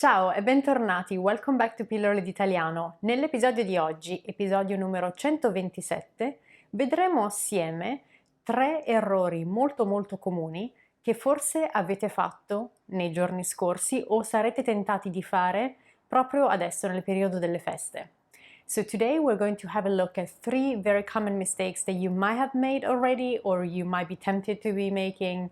Ciao e bentornati, welcome back to Pillole D'Italiano. Nell'episodio di oggi, episodio numero 127, vedremo assieme 3 errori molto comuni che forse avete fatto nei giorni scorsi o sarete tentati di fare proprio adesso nel periodo delle feste. So today we're going to have a look at 3 very common mistakes that you might have made already or you might be tempted to be making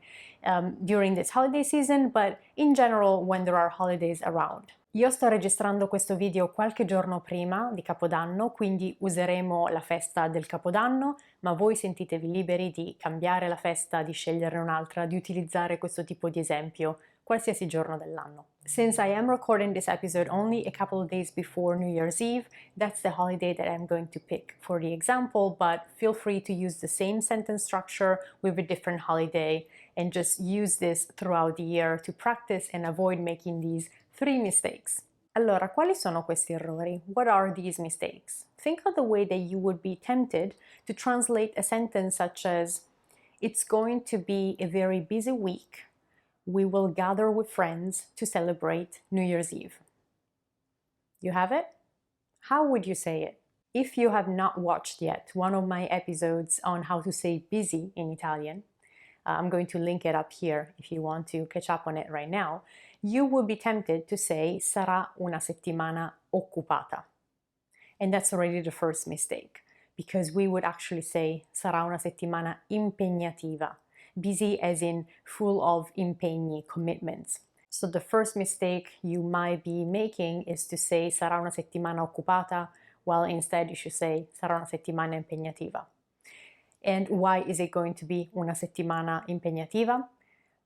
during this holiday season, but in general when there are holidays around. Io sto registrando questo video qualche giorno prima di Capodanno, quindi useremo la festa del Capodanno, ma voi sentitevi liberi di cambiare la festa, di sceglierne un'altra, di utilizzare questo tipo di esempio qualsiasi giorno dell'anno. Since I am recording this episode only a couple of days before New Year's Eve, that's the holiday that I'm going to pick for the example, but feel free to use the same sentence structure with a different holiday and just use this throughout the year to practice and avoid making these 3 mistakes. Allora, quali sono questi errori? What are these mistakes? Think of the way that you would be tempted to translate a sentence such as, "It's going to be a very busy week. We will gather with friends to celebrate New Year's Eve." You have it? How would you say it? If you have not watched yet one of my episodes on how to say busy in Italian, I'm going to link it up here if you want to catch up on it right now, you would be tempted to say sarà una settimana occupata. And that's already the first mistake, because we would actually say sarà una settimana impegnativa. Busy as in full of impegni, commitments. So the first mistake you might be making is to say sarà una settimana occupata, while instead you should say sarà una settimana impegnativa. And why is it going to be una settimana impegnativa?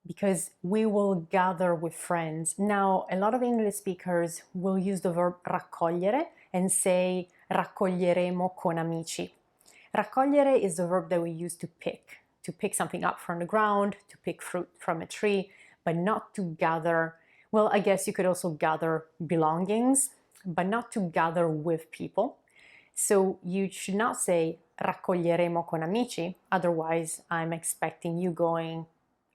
Because we will gather with friends. Now, a lot of English speakers will use the verb raccogliere and say raccoglieremo con amici. Raccogliere is the verb that we use to pick something up from the ground, to pick fruit from a tree, but not to gather. Well, I guess you could also gather belongings, but not to gather with people. So you should not say raccoglieremo con amici, otherwise I'm expecting you going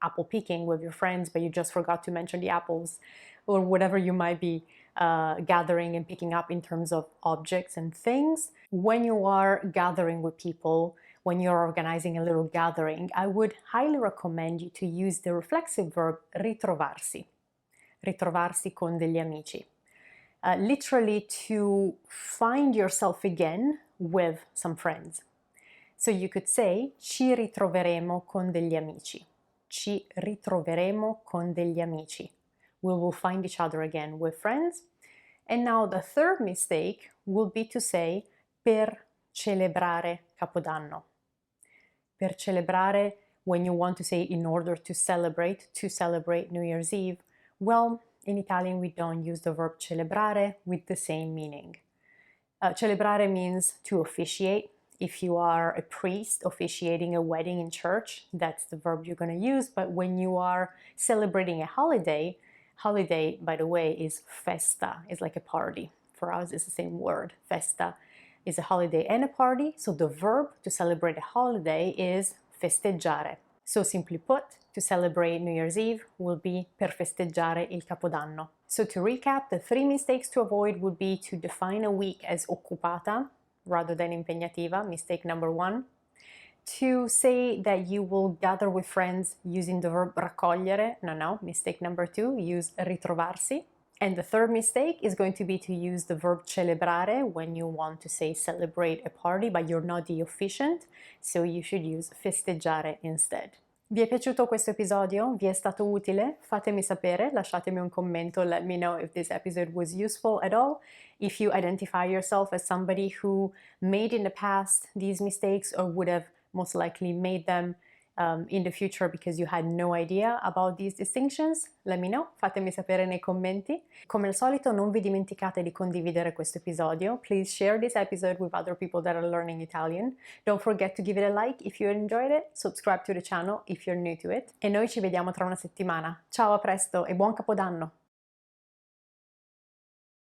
apple picking with your friends, but you just forgot to mention the apples, or whatever you might be gathering and picking up in terms of objects and things. When you are gathering with people, when you're organizing a little gathering, I would highly recommend you to use the reflexive verb ritrovarsi. Ritrovarsi con degli amici. Literally to find yourself again with some friends. So you could say ci ritroveremo con degli amici. Ci ritroveremo con degli amici. We will find each other again with friends. And now the third mistake will be to say per celebrare Capodanno. Per celebrare, when you want to say in order to celebrate New Year's Eve, well, in Italian we don't use the verb celebrare with the same meaning. Celebrare means to officiate. If you are a priest officiating a wedding in church, that's the verb you're going to use. But when you are celebrating a holiday, by the way, is festa, is like a party. For us, it's the same word. Festa is a holiday and a party. So the verb to celebrate a holiday is festeggiare. So simply put, to celebrate New Year's Eve will be per festeggiare il Capodanno. So to recap, the 3 mistakes to avoid would be to define a week as occupata rather than impegnativa, mistake number 1. To say that you will gather with friends using the verb raccogliere, no, mistake number 2, use ritrovarsi. And the third mistake is going to be to use the verb celebrare when you want to say celebrate a party, but you're not the officiant, so you should use festeggiare instead. Vi è piaciuto questo episodio? Vi è stato utile? Fatemi sapere, lasciatemi un commento, let me know if this episode was useful at all. If you identify yourself as somebody who made in the past these mistakes or would have most likely made them in the future because you had no idea about these distinctions, let me know, fatemi sapere nei commenti. Come al solito non vi dimenticate di condividere questo episodio. Please share this episode with other people that are learning Italian. Don't forget to give it a like if you enjoyed it, subscribe to the channel if you're new to it. E noi ci vediamo tra una settimana. Ciao, a presto e buon Capodanno!